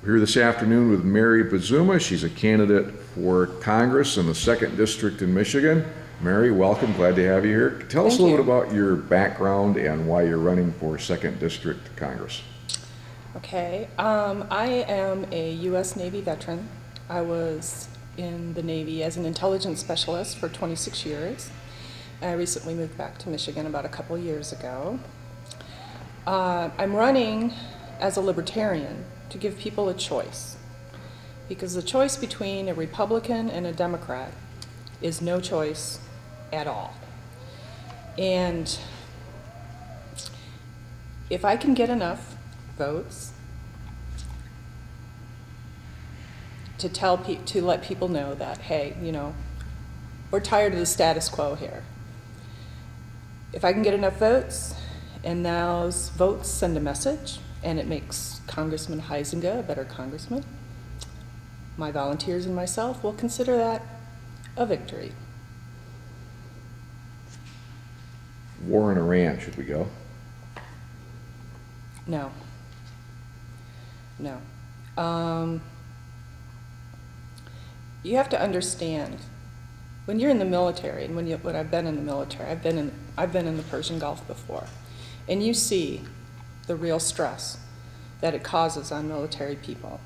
We're here this afternoon with Mary Buzuma. She's a candidate for Congress in the 2nd District in Michigan. Mary, welcome. Glad to have you here. Tell us a little bit about your background and why you're running for 2nd District Congress. Okay. I am a U.S. Navy veteran. I was in the Navy as an intelligence specialist for 26 years. I recently moved back to Michigan about a couple years ago. I'm running as a libertarian to give people a choice, because the choice between a Republican and a Democrat is no choice at all. And if I can get enough votes to let people know that, hey, you know, we're tired of the status quo here. If I can get enough votes, and those votes send a message, and it makes Congressman Huizenga a better congressman, my volunteers and myself will consider that a victory. War in Iran, should we go? No. No. You have to understand, when you're in the military, and when I've been in the military, I've been in the Persian Gulf before, and you see the real stress that it causes on military people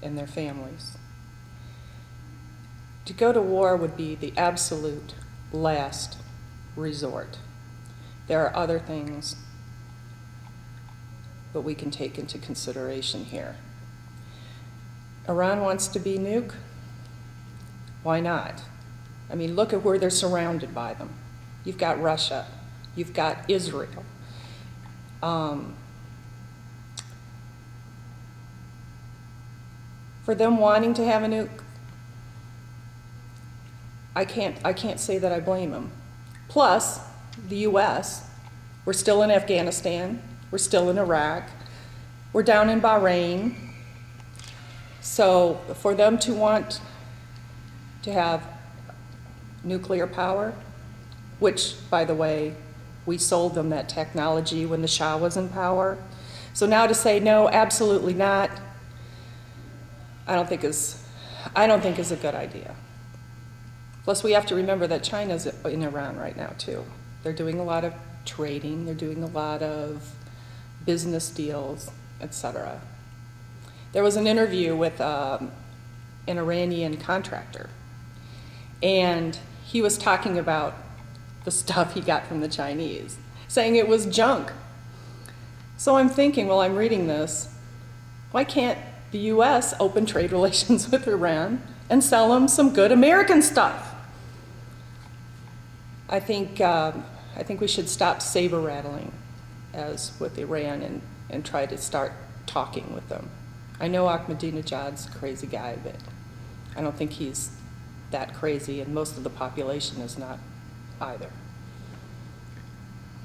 and their families. To go to war would be the absolute last resort. There are other things that we can take into consideration here. Iran wants to be nuke. Why not? I mean, look at where they're surrounded by them. You've got Russia. You've got Israel. For them wanting to have a nuke, I can't say that I blame them. Plus, the U.S., we're still in Afghanistan, we're still in Iraq, we're down in Bahrain. So for them to want to have nuclear power, which, by the way, we sold them that technology when the Shah was in power. So now to say no, absolutely not, I don't think is a good idea. Plus, we have to remember that China's in Iran right now too. They're doing a lot of trading, they're doing a lot of business deals, etc. There was an interview with an Iranian contractor, and he was talking about the stuff he got from the Chinese, saying it was junk. So I'm thinking, while I'm reading this, why can't the U.S. open trade relations with Iran and sell them some good American stuff? I think we should stop saber rattling as with Iran and try to start talking with them. I know Ahmadinejad's a crazy guy, but I don't think he's that crazy, and most of the population is not either.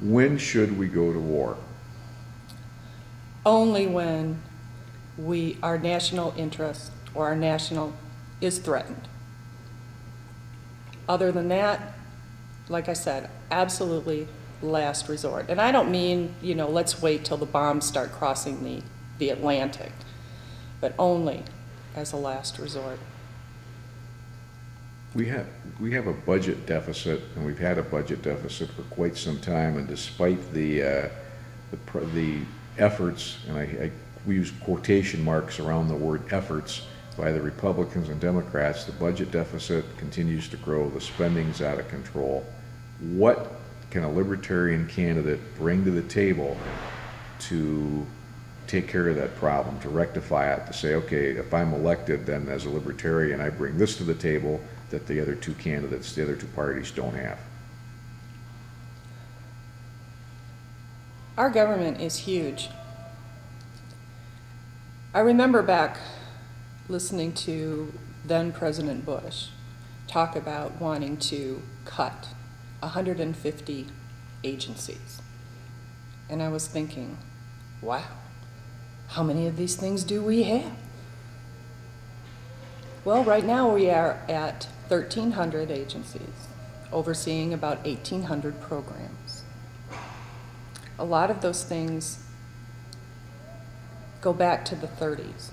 When should we go to war? Only when our national interest or our national is threatened. Other than that, like I said, absolutely last resort. And I don't mean, you know, let's wait till the bombs start crossing the Atlantic, but only as a last resort. We have a budget deficit, and we've had a budget deficit for quite some time, and despite the efforts, and we use quotation marks around the word efforts, by the Republicans and Democrats, the budget deficit continues to grow, the spending's out of control. What can a libertarian candidate bring to the table to take care of that problem, to rectify it, to say, okay, if I'm elected, then as a libertarian, I bring this to the table that the other two candidates, the other two parties don't have? Our government is huge. I remember back listening to then President Bush talk about wanting to cut 150 agencies. And I was thinking, wow, how many of these things do we have? Well, right now we are at 1,300 agencies, overseeing about 1,800 programs. A lot of those things go back to the 30s.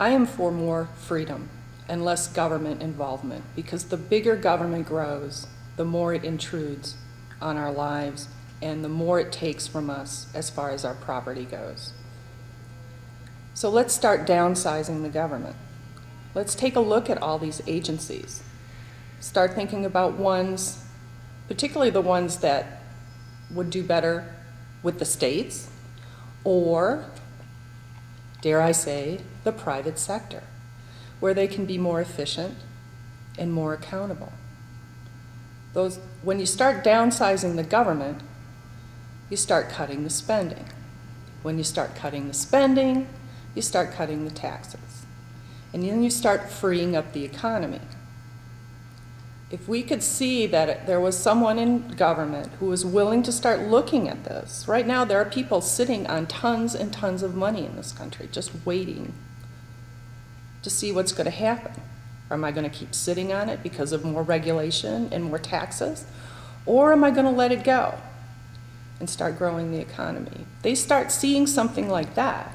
I am for more freedom and less government involvement, because the bigger government grows, the more it intrudes on our lives and the more it takes from us as far as our property goes. So let's start downsizing the government. Let's take a look at all these agencies. Start thinking about ones, particularly the ones that would do better with the states, or, dare I say, the private sector, where they can be more efficient and more accountable. When you start downsizing the government, you start cutting the spending. When you start cutting the spending, you start cutting the taxes. And then you start freeing up the economy. If we could see that there was someone in government who was willing to start looking at this. Right now, there are people sitting on tons and tons of money in this country, just waiting to see what's going to happen. Am I going to keep sitting on it because of more regulation and more taxes? Or am I going to let it go and start growing the economy? They start seeing something like that,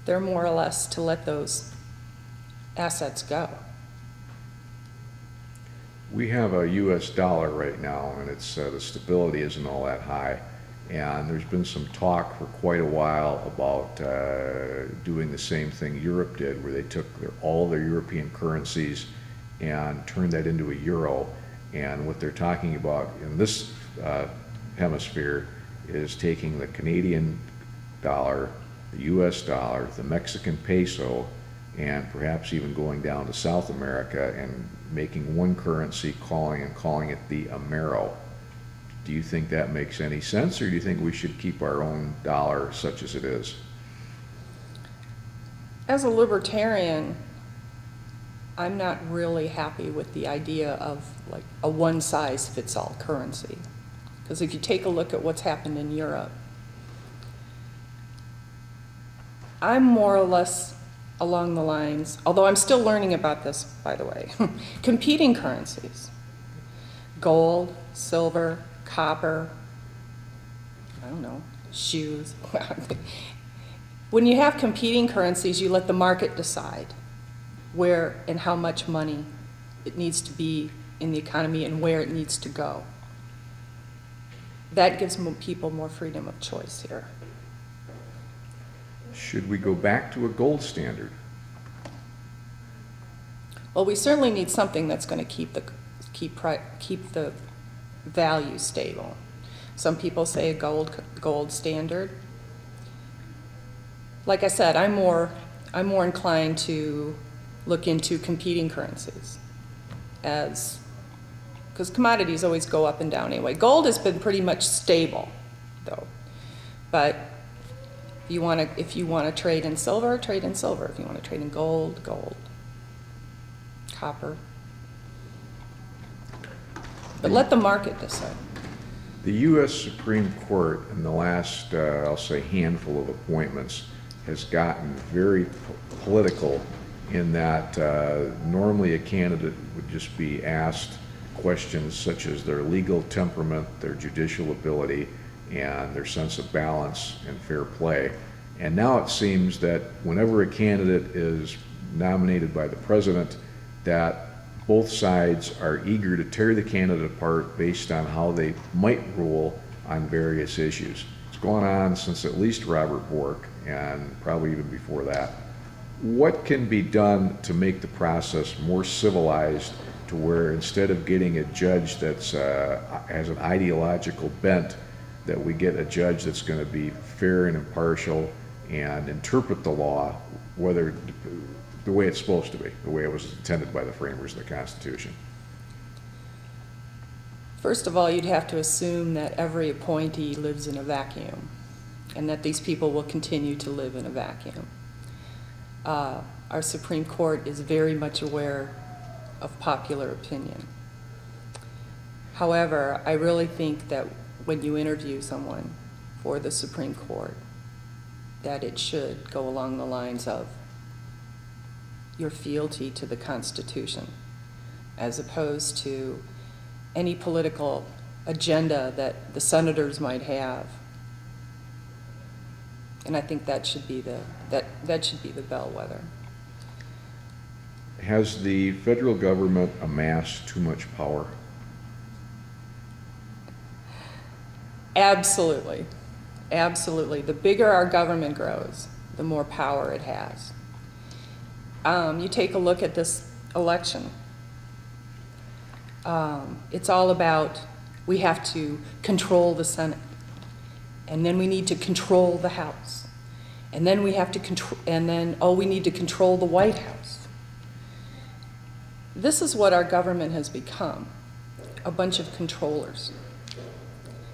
they're more or less to let those assets go. We have a U.S. dollar right now, and it's the stability isn't all that high. And there's been some talk for quite a while about doing the same thing Europe did, where they took all their European currencies and turned that into a euro. And what they're talking about in this hemisphere is taking the Canadian dollar, the U.S. dollar, the Mexican peso, and perhaps even going down to South America and making one currency, calling it the Amero. Do you think that makes any sense, or do you think we should keep our own dollar such as it is? As a libertarian, I'm not really happy with the idea of like a one-size-fits-all currency. Because if you take a look at what's happened in Europe, I'm more or less along the lines, although I'm still learning about this, by the way, competing currencies. Gold, silver, copper, I don't know, shoes. When you have competing currencies, you let the market decide where and how much money it needs to be in the economy and where it needs to go. That gives people more freedom of choice here. Should we go back to a gold standard? Well, we certainly need something that's going to keep the value stable. Some people say a gold standard. Like I said, I'm more inclined to look into competing currencies, because commodities always go up and down anyway. Gold has been pretty much stable, though. But if you want to trade in silver, trade in silver. If you want to trade in gold, gold. Copper. But let the market decide. The U.S. Supreme Court in the last, I'll say, handful of appointments has gotten very political in that normally a candidate would just be asked questions such as their legal temperament, their judicial ability, and their sense of balance and fair play. And now it seems that whenever a candidate is nominated by the president, that both sides are eager to tear the candidate apart based on how they might rule on various issues. It's gone on since at least Robert Bork, and probably even before that. What can be done to make the process more civilized, to where instead of getting a judge that's has an ideological bent, that we get a judge that's going to be fair and impartial and interpret the law whether the way it's supposed to be, the way it was intended by the framers of the Constitution? First of all, you'd have to assume that every appointee lives in a vacuum, and that these people will continue to live in a vacuum. Our Supreme Court is very much aware of popular opinion. However, I really think that when you interview someone for the Supreme Court, that it should go along the lines of your fealty to the Constitution, as opposed to any political agenda that the senators might have. And I think that should be that should be the bellwether. Has the federal government amassed too much power? Absolutely. Absolutely. The bigger our government grows, the more power it has. You take a look at this election. It's all about we have to control the Senate, and then we need to control the House, and then we have to control, and then, oh, we need to control the White House. This is what our government has become, a bunch of controllers.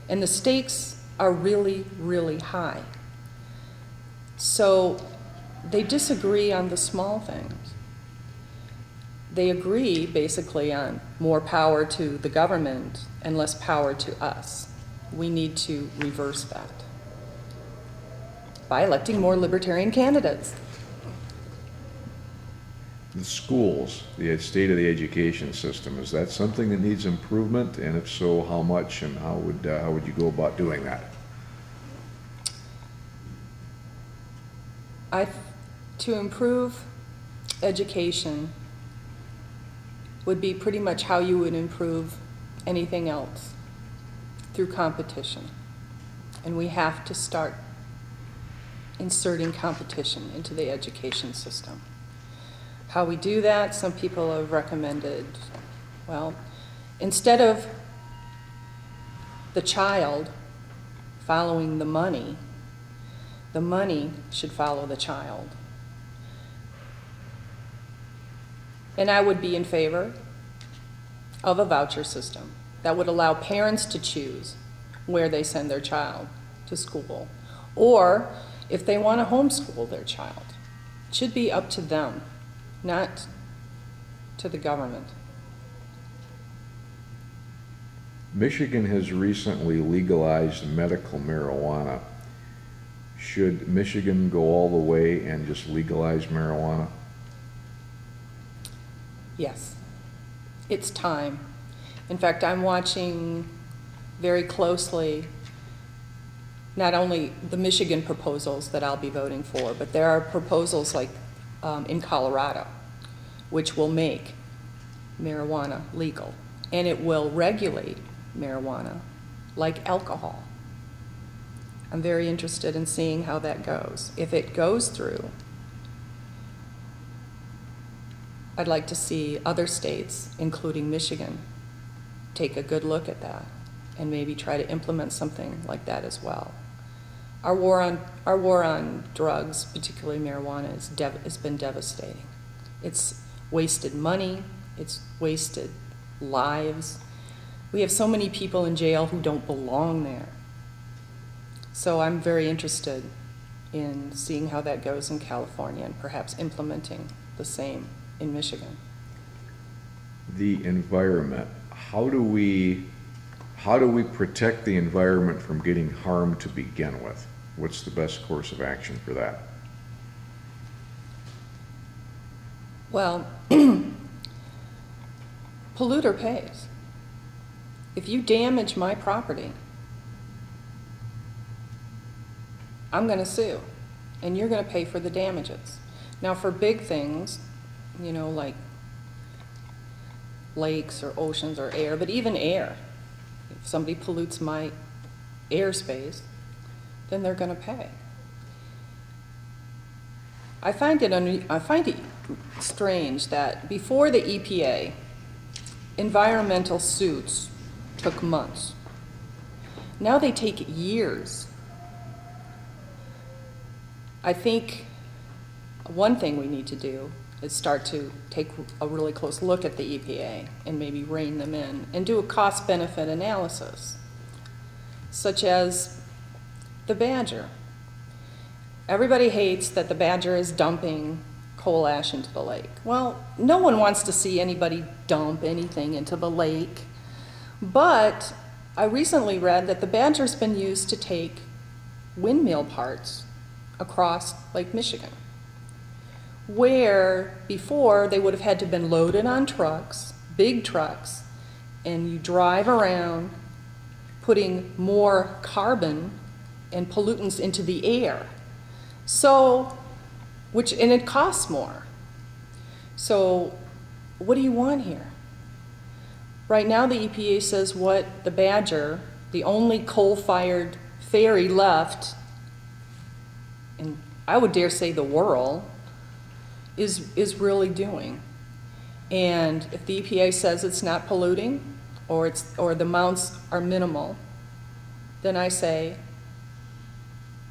And the stakes are really, really high. So they disagree on the small things. They agree basically on more power to the government and less power to us. We need to reverse that by electing more libertarian candidates. The schools, the state of the education system, is that something that needs improvement? And if so, how much, and how would you go about doing that? To improve education would be pretty much how you would improve anything else, through competition. And we have to start inserting competition into the education system. How we do that, some people have recommended, well, instead of the child following the money should follow the child. And I would be in favor of a voucher system that would allow parents to choose where they send their child to school, or if they want to homeschool their child. It should be up to them, not to the government. Michigan has recently legalized medical marijuana. Should Michigan go all the way and just legalize marijuana? Yes, it's time. In fact, I'm watching very closely not only the Michigan proposals that I'll be voting for, but there are proposals like in Colorado, which will make marijuana legal, and it will regulate marijuana like alcohol. I'm very interested in seeing how that goes. If it goes through, I'd like to see other states, including Michigan, take a good look at that and maybe try to implement something like that as well. Our war on drugs, particularly marijuana, has been devastating. It's wasted money, it's wasted lives. We have so many people in jail who don't belong there. So I'm very interested in seeing how that goes in California and perhaps implementing the same in Michigan. The environment, how do we protect the environment from getting harmed to begin with? What's the best course of action for that? Well, polluter pays. If you damage my property, I'm going to sue, and you're going to pay for the damages. Now, for big things, you know, like lakes or oceans or air, but even air, if somebody pollutes my airspace, then they're going to pay. I find it strange that before the EPA, environmental suits took months. Now they take years. I think one thing we need to do is start to take a really close look at the EPA and maybe rein them in and do a cost-benefit analysis, such as the Badger. Everybody hates that the Badger is dumping coal ash into the lake. Well, no one wants to see anybody dump anything into the lake, but I recently read that the Badger's been used to take windmill parts across Lake Michigan, where before they would have had to have been loaded on trucks, big trucks, and you drive around putting more carbon and pollutants into the air. So, and it costs more. So, what do you want here? Right now, the EPA says what the Badger, the only coal-fired ferry left, and I would dare say the world, is really doing. And if the EPA says it's not polluting, or the amounts are minimal, then I say,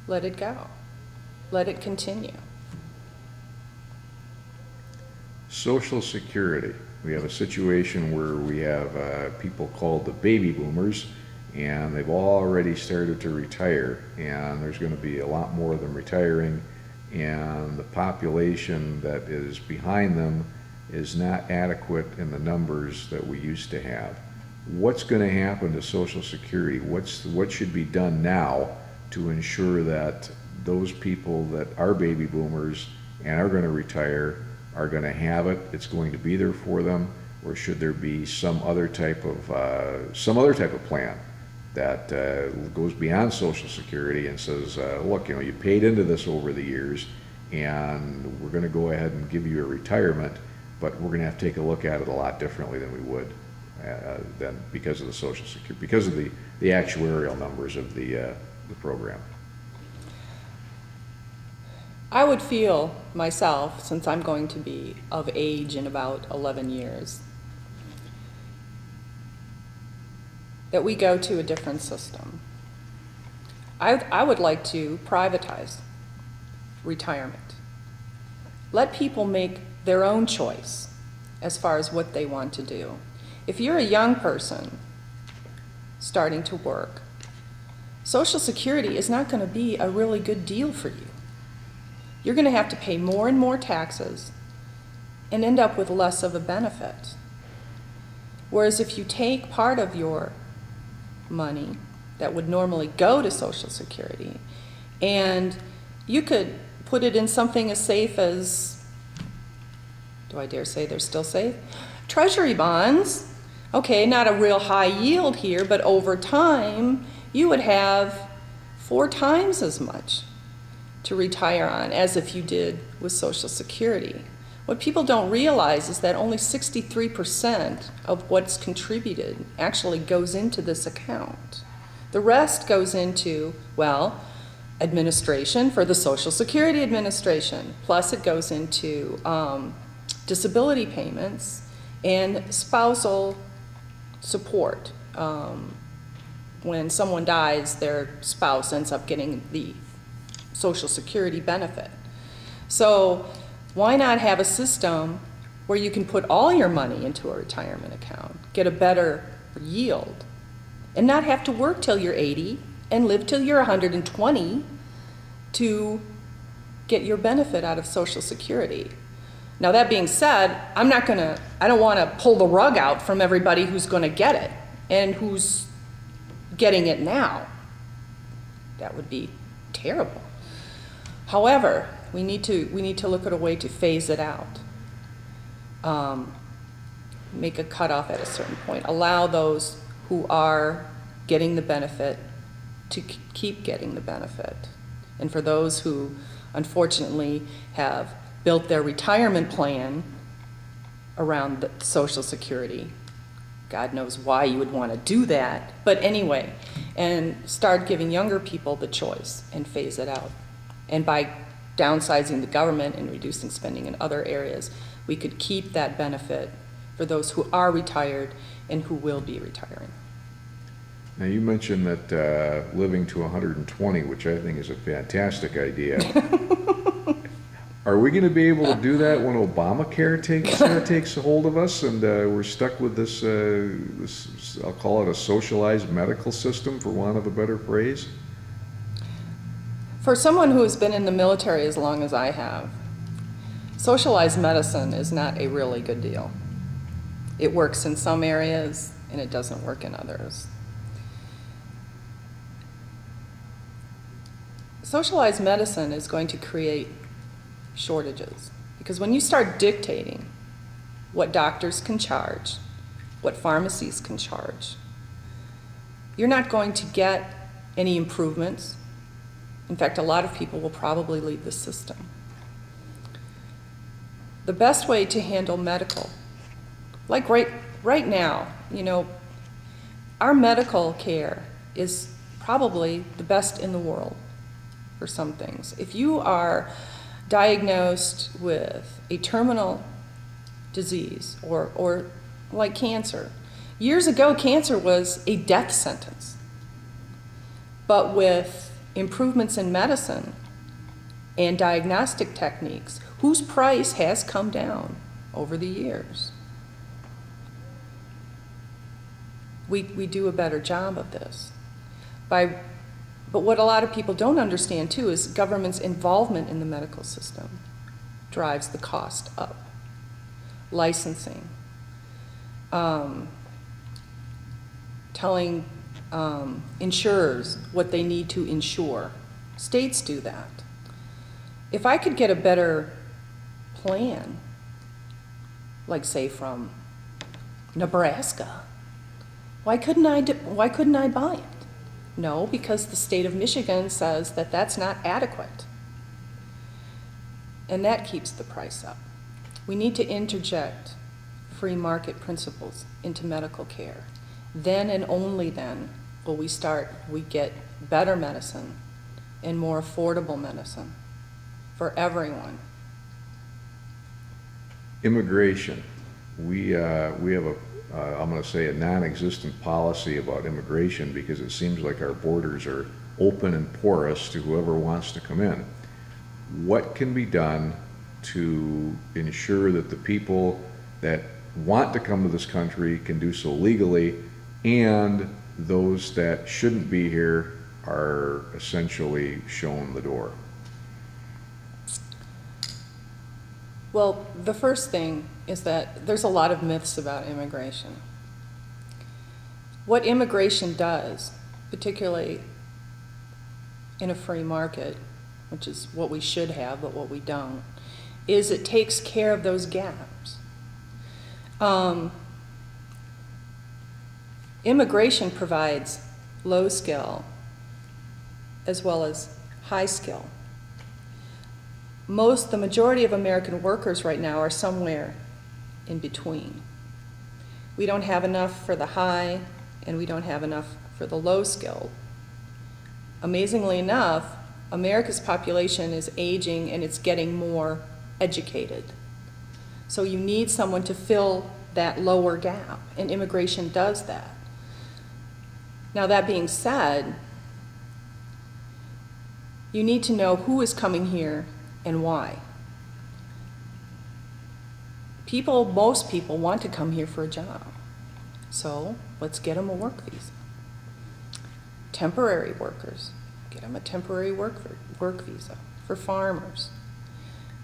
let it go. Let it continue. Social Security. We have a situation where we have people called the baby boomers, and they've already started to retire, and there's going to be a lot more of them retiring, and the population that is behind them is not adequate in the numbers that we used to have. What's going to happen to Social Security? What should be done now to ensure that those people that are baby boomers and are going to retire are going to have it, it's going to be there for them, or should there be some other type of plan that goes beyond Social Security and says, look, you paid into this over the years, and we're going to go ahead and give you a retirement, but we're going to have to take a look at it a lot differently than we would then because of the Social Security, because of the actuarial numbers of the program. I would feel myself, since I'm going to be of age in about 11 years, that we go to a different system. I would like to privatize retirement. Let people make their own choice as far as what they want to do. If you're a young person starting to work, Social Security is not going to be a really good deal for you. You're going to have to pay more and more taxes and end up with less of a benefit. Whereas if you take part of your money that would normally go to Social Security and you could put it in something as safe as, do I dare say they're still safe? Treasury bonds. Okay, not a real high yield here, but over time you would have 4 times as much to retire on as if you did with Social Security. What people don't realize is that only 63% of what's contributed actually goes into this account. The rest goes into, well, administration for the Social Security Administration, plus it goes into disability payments and spousal support. When someone dies, their spouse ends up getting the Social Security benefit. So why not have a system where you can put all your money into a retirement account, get a better yield, and not have to work till you're 80 and live till you're 120 to get your benefit out of Social Security. Now that being said, I don't want to pull the rug out from everybody who's going to get it and who's getting it now. That would be terrible. However, we need to look at a way to phase it out. Make a cutoff at a certain point. Allow those who are getting the benefit to keep getting the benefit. And for those who unfortunately have built their retirement plan around the Social Security, God knows why you would want to do that, but anyway, and start giving younger people the choice and phase it out. And by downsizing the government and reducing spending in other areas, we could keep that benefit for those who are retired and who will be retiring. Now, you mentioned that living to 120, which I think is a fantastic idea. Are we going to be able to do that when Obamacare takes a hold of us and we're stuck with this, I'll call it a socialized medical system, for want of a better phrase? For someone who has been in the military as long as I have, socialized medicine is not a really good deal. It works in some areas and it doesn't work in others. Socialized medicine is going to create shortages because when you start dictating what doctors can charge, what pharmacies can charge, you're not going to get any improvements In fact, a lot of people will probably leave the system. The best way to handle medical, like right now, our medical care is probably the best in the world for some things. If you are diagnosed with a terminal disease or like cancer, years ago cancer was a death sentence. But with improvements in medicine and diagnostic techniques, whose price has come down over the years, we do a better job of this. But what a lot of people don't understand too is government's involvement in the medical system drives the cost up. Licensing, telling insurers what they need to insure. States do that. If I could get a better plan, like say from Nebraska, why couldn't I buy it? No, because the state of Michigan says that that's not adequate. And that keeps the price up. We need to interject free market principles into medical care. Then and only then will we get better medicine and more affordable medicine for everyone. Immigration. We have I'm going to say a non-existent policy about immigration because it seems like our borders are open and porous to whoever wants to come in. What can be done to ensure that the people that want to come to this country can do so legally, and those that shouldn't be here are essentially shown the door? Well, the first thing is that there's a lot of myths about immigration. What immigration does, particularly in a free market, which is what we should have, but what we don't, is it takes care of those gaps. Immigration provides low skill as well as high skill. The majority of American workers right now are somewhere in between. We don't have enough for the high, and we don't have enough for the low skilled. Amazingly enough, America's population is aging and it's getting more educated. So you need someone to fill that lower gap, and immigration does that. Now, that being said, you need to know who is coming here and why. Most people want to come here for a job. So let's get them a work visa. Temporary workers, get them a temporary work visa. For farmers,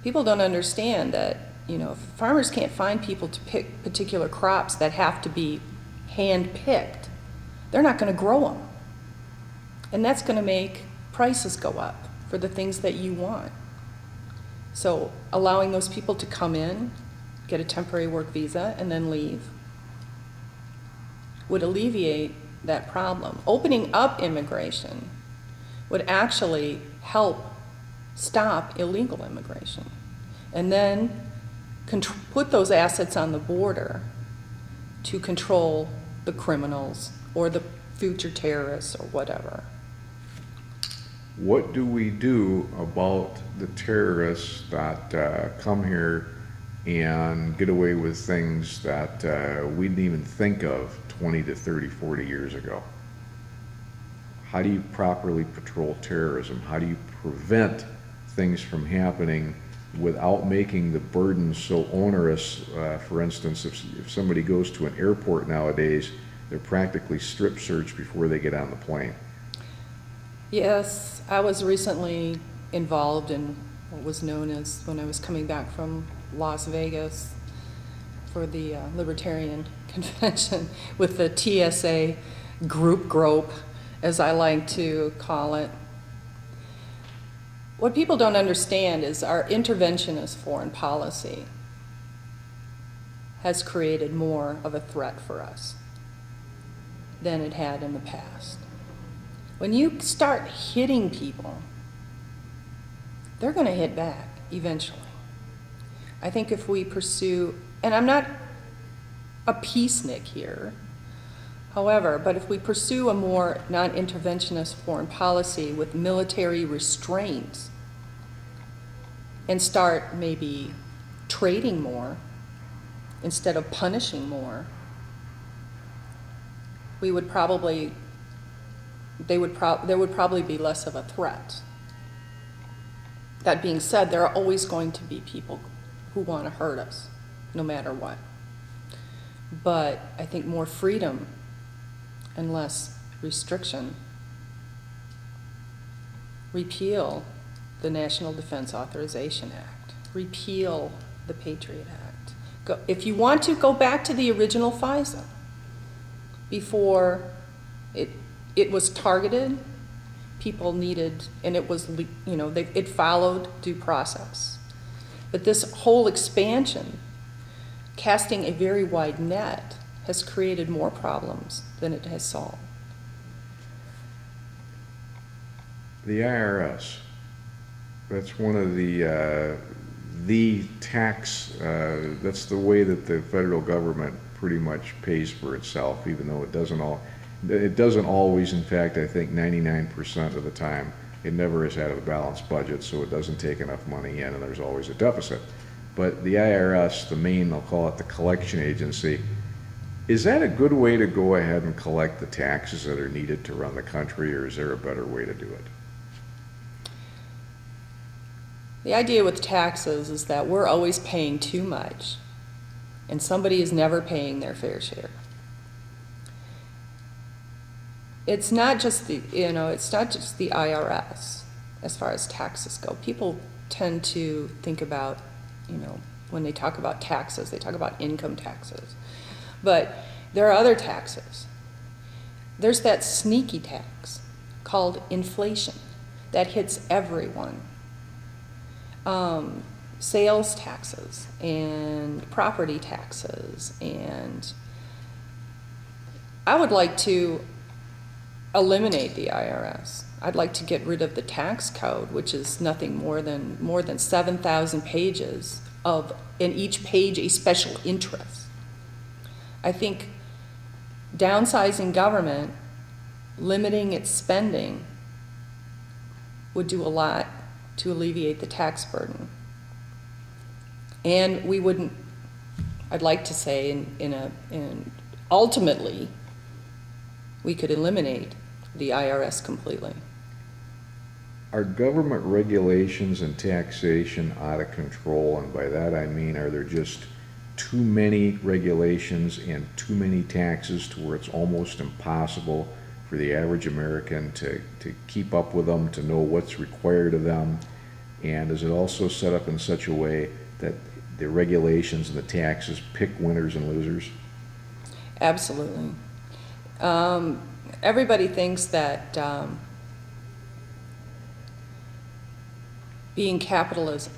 people don't understand that, if farmers can't find people to pick particular crops that have to be hand-picked, they're not going to grow them. And that's going to make prices go up for the things that you want. So allowing those people to come in, get a temporary work visa, and then leave would alleviate that problem. Opening up immigration would actually help stop illegal immigration, and then put those assets on the border to control the criminals or the future terrorists or whatever. What do we do about the terrorists that come here and get away with things that we didn't even think of 20 to 30, 40 years ago? How do you properly patrol terrorism? How do you prevent things from happening without making the burden so onerous? For instance, if somebody goes to an airport nowadays, they're practically strip searched before they get on the plane. Yes, I was recently involved in what was known as, when I was coming back from Las Vegas for the Libertarian Convention, with the TSA group grope, as I like to call it. What people don't understand is our interventionist foreign policy has created more of a threat for us than it had in the past. When you start hitting people they're going to hit back eventually. I think if we pursue, and I'm not a peacenik here, however, but if we pursue a more non-interventionist foreign policy with military restraints and start maybe trading more instead of punishing more, we would probably, there would probably be less of a threat. That being said, there are always going to be people who want to hurt us, no matter what. But I think more freedom and less restriction. Repeal the National Defense Authorization Act. Repeal the Patriot Act. If you want to, go back to the original FISA. Before it was targeted, people needed, and it was, it followed due process. But this whole expansion, casting a very wide net, has created more problems than it has solved. The IRS, that's one of the tax, that's the way that the federal government pretty much pays for itself, even though it doesn't always, in fact, I think 99% of the time, it never has had a balanced budget, so it doesn't take enough money in, and there's always a deficit. But the IRS, the main, they'll call it the collection agency, is that a good way to go ahead and collect the taxes that are needed to run the country, or is there a better way to do it? The idea with taxes is that we're always paying too much, and somebody is never paying their fair share. It's not just the, it's not just the IRS as far as taxes go. People tend to think about, when they talk about taxes, they talk about income taxes. But there are other taxes. There's that sneaky tax called inflation that hits everyone. Sales taxes and property taxes, and I would like to eliminate the IRS. I'd like to get rid of the tax code, which is nothing more than 7,000 pages of, in each page, a special interest. I think downsizing government, limiting its spending, would do a lot to alleviate the tax burden. And we wouldn't, I'd like to say, ultimately, we could eliminate the IRS completely. Are government regulations and taxation out of control? And by that I mean, are there just too many regulations and too many taxes to where it's almost impossible for the average American to keep up with them, to know what's required of them? And is it also set up in such a way that the regulations and the taxes pick winners and losers? Absolutely. Everybody thinks that being capitalism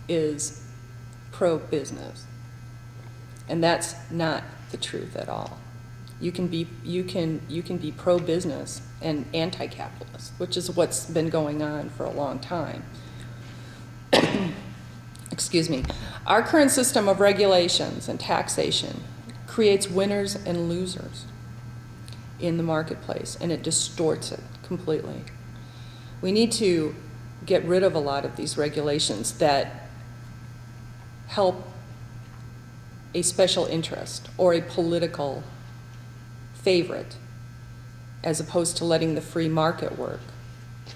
is pro-business, and that's not the truth at all. You can be pro-business and anti-capitalist, which is what's been going on for a long time. Excuse me. Our current system of regulations and taxation creates winners and losers in the marketplace, and it distorts it completely. We need to get rid of a lot of these regulations that help a special interest or a political favorite, as opposed to letting the free market work,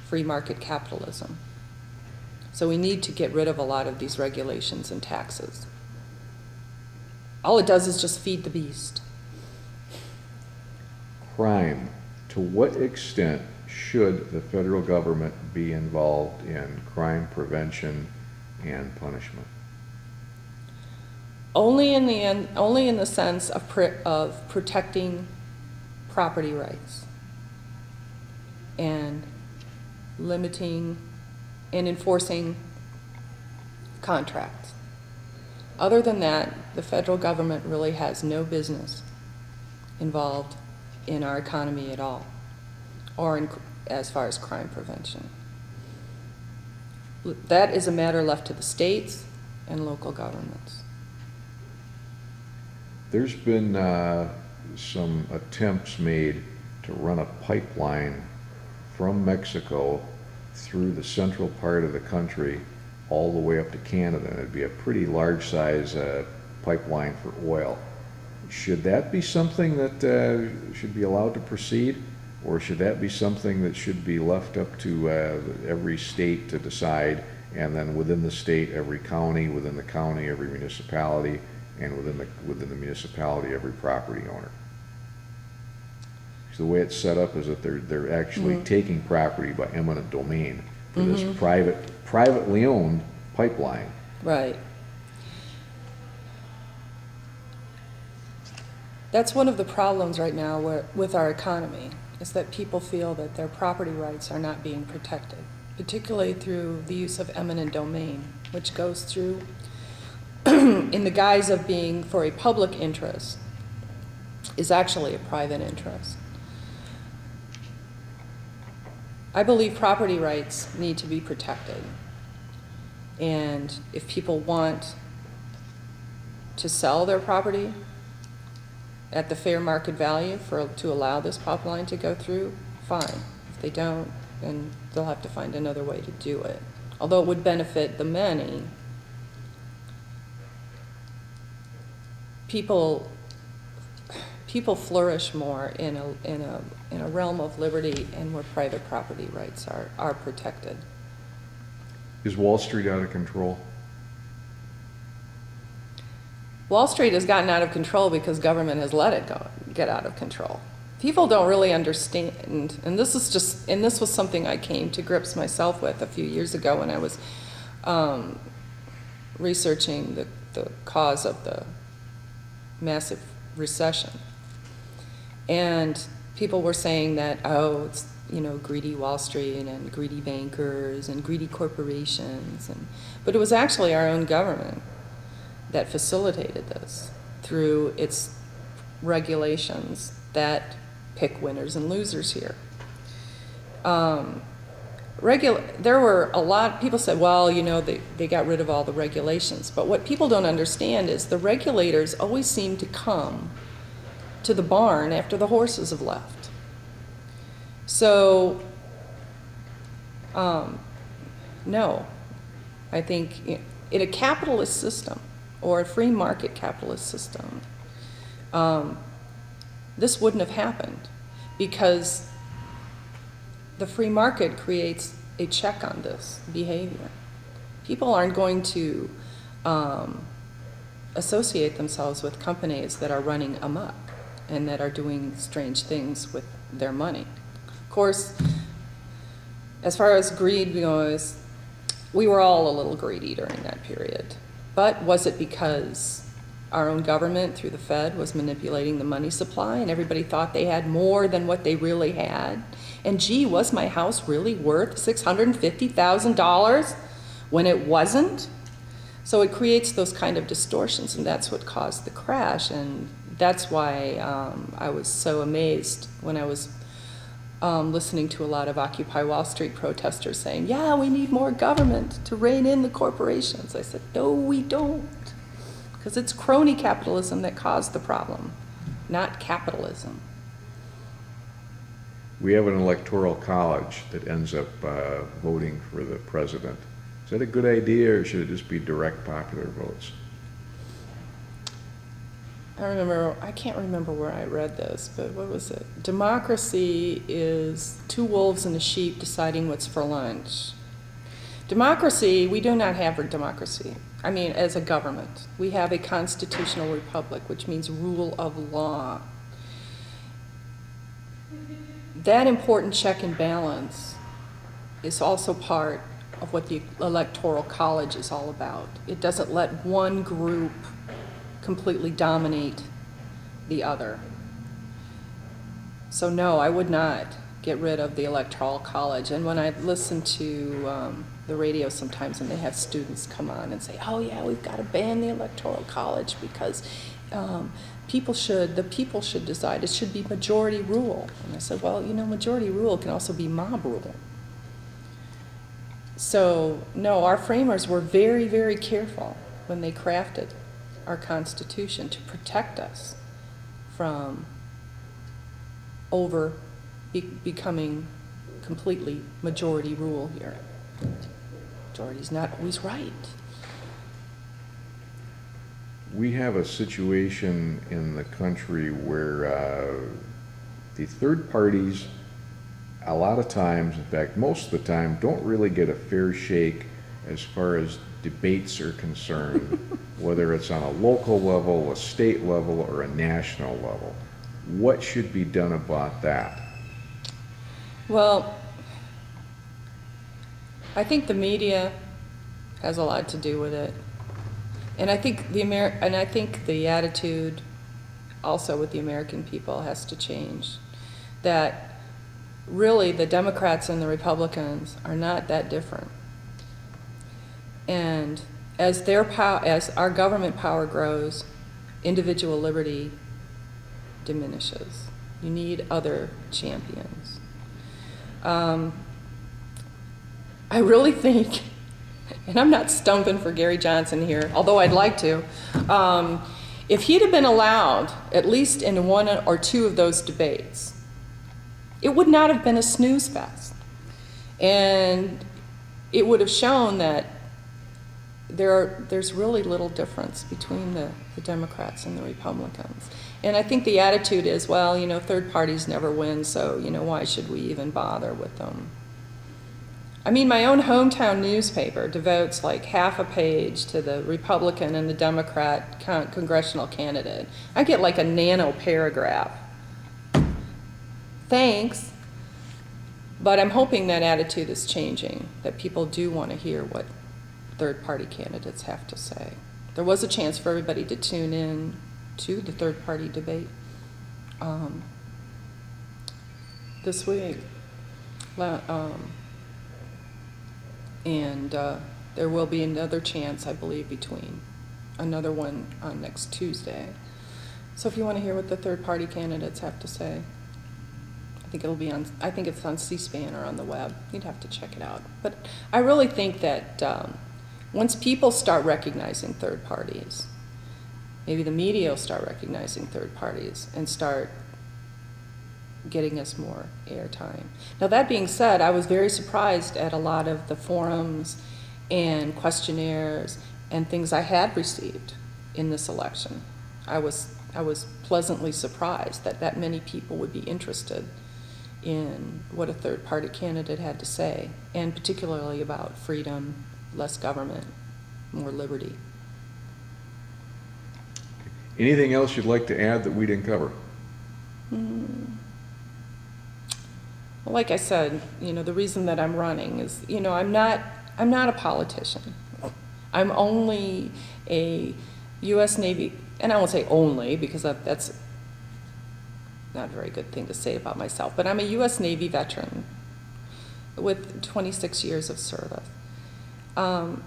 free market capitalism. So we need to get rid of a lot of these regulations and taxes. All it does is just feed the beast. Crime. To what extent should the federal government be involved in crime prevention and punishment? Only in the sense of protecting property rights and limiting and enforcing contracts. Other than that, the federal government really has no business involved in our economy at all, or as far as crime prevention. That is a matter left to the states and local governments. There's been some attempts made to run a pipeline from Mexico through the central part of the country all the way up to Canada. And it'd be a pretty large size pipeline for oil. Should that be something that should be allowed to proceed? Or should that be something that should be left up to every state to decide, and then within the state, every county, within the county, every municipality, and within the municipality, every property owner? So the way it's set up is that they're actually taking property by eminent domain for this privately owned pipeline. Right. That's one of the problems right now with our economy, is that people feel that their property rights are not being protected, particularly through the use of eminent domain, which goes through in the guise of being for a public interest, is actually a private interest. I believe property rights need to be protected. And if people want to sell their property at the fair market value to allow this pipeline to go through, fine. If they don't, then they'll have to find another way to do it. Although it would benefit the many, people flourish more in a realm of liberty and where private property rights are protected. Is Wall Street out of control? Wall Street has gotten out of control because government has let it get out of control. People don't really understand, and this was something I came to grips myself with a few years ago when I was researching the cause of the massive recession. And people were saying that, oh, it's, greedy Wall Street and greedy bankers and greedy corporations, but it was actually our own government that facilitated this through its regulations that pick winners and losers here. There were a lot, people said, well, they got rid of all the regulations. But what people don't understand is the regulators always seem to come to the barn after the horses have left. So, no, I think in a capitalist system, or a free market capitalist system, this wouldn't have happened, because the free market creates a check on this behavior. People aren't going to associate themselves with companies that are running amok and that are doing strange things with their money. Of course, as far as greed goes, we were all a little greedy during that period. But was it because our own government, through the Fed, was manipulating the money supply and everybody thought they had more than what they really had? And gee, was my house really worth $650,000 when it wasn't? So it creates those kind of distortions, and that's what caused the crash. And that's why I was so amazed when I was listening to a lot of Occupy Wall Street protesters saying, yeah, we need more government to rein in the corporations. I said, no, we don't. Because it's crony capitalism that caused the problem, not capitalism. We have an electoral college that ends up voting for the president. Is that a good idea, or should it just be direct popular votes? I can't remember where I read this, but what was it? Democracy is two wolves and a sheep deciding what's for lunch. Democracy, we do not have a democracy. I mean, as a government. We have a constitutional republic, which means rule of law. That important check and balance is also part of what the Electoral College is all about. It doesn't let one group completely dominate the other. So no, I would not get rid of the Electoral College. And when I listen to the radio sometimes, and they have students come on and say, oh yeah, we've got to ban the Electoral College because the people should decide. It should be majority rule. And I said, well, majority rule can also be mob rule. So, no, our framers were very, very careful when they crafted our Constitution to protect us from becoming completely majority rule here. Majority's not always right. We have a situation in the country where the third parties, a lot of times, in fact, most of the time, don't really get a fair shake as far as debates are concerned, whether it's on a local level, a state level, or a national level. What should be done about that? Well, I think the media has a lot to do with it. And I think the attitude also with the American people has to change. That really the Democrats and the Republicans are not that different. And as our government power grows, individual liberty diminishes. You need other champions. I really think, and I'm not stumping for Gary Johnson here, although I'd like to, if he'd have been allowed, at least in one or two of those debates, it would not have been a snooze fest. And it would have shown that there's really little difference between the Democrats and the Republicans. And I think the attitude is, well, third parties never win, so, why should we even bother with them? I mean, my own hometown newspaper devotes like half a page to the Republican and the Democrat congressional candidate. I get like a nano paragraph. Thanks. But I'm hoping that attitude is changing, that people do want to hear what third-party candidates have to say. There was a chance for everybody to tune in to the third-party debate this week. And there will be another chance, I believe, another one on next Tuesday. So if you want to hear what the third-party candidates have to say, I think it's on C-SPAN or on the web. You'd have to check it out. But I really think that once people start recognizing third parties, maybe the media will start recognizing third parties and start getting us more airtime. Now, that being said, I was very surprised at a lot of the forums and questionnaires and things I had received in this election. I was pleasantly surprised that many people would be interested in what a third-party candidate had to say, and particularly about freedom, less government, more liberty. Anything else you'd like to add that we didn't cover? Well, like I said, the reason that I'm running is, I'm not a politician. I'm only a U.S. Navy, and I won't say only because that's not a very good thing to say about myself, but I'm a U.S. Navy veteran with 26 years of service. And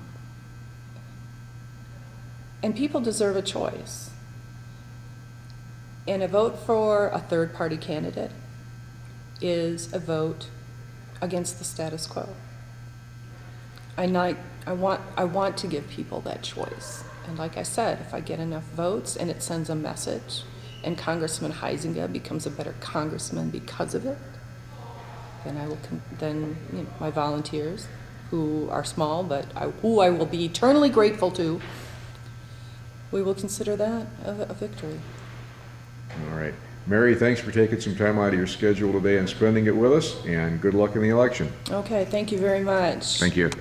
people deserve a choice. And a vote for a third-party candidate is a vote against the status quo. I want to give people that choice. And like I said, if I get enough votes and it sends a message, and Congressman Huizenga becomes a better congressman because of it, then my volunteers, who are small, but who I will be eternally grateful to, we will consider that a victory. All right. Mary, thanks for taking some time out of your schedule today and spending it with us, and good luck in the election. Okay, thank you very much. Thank you.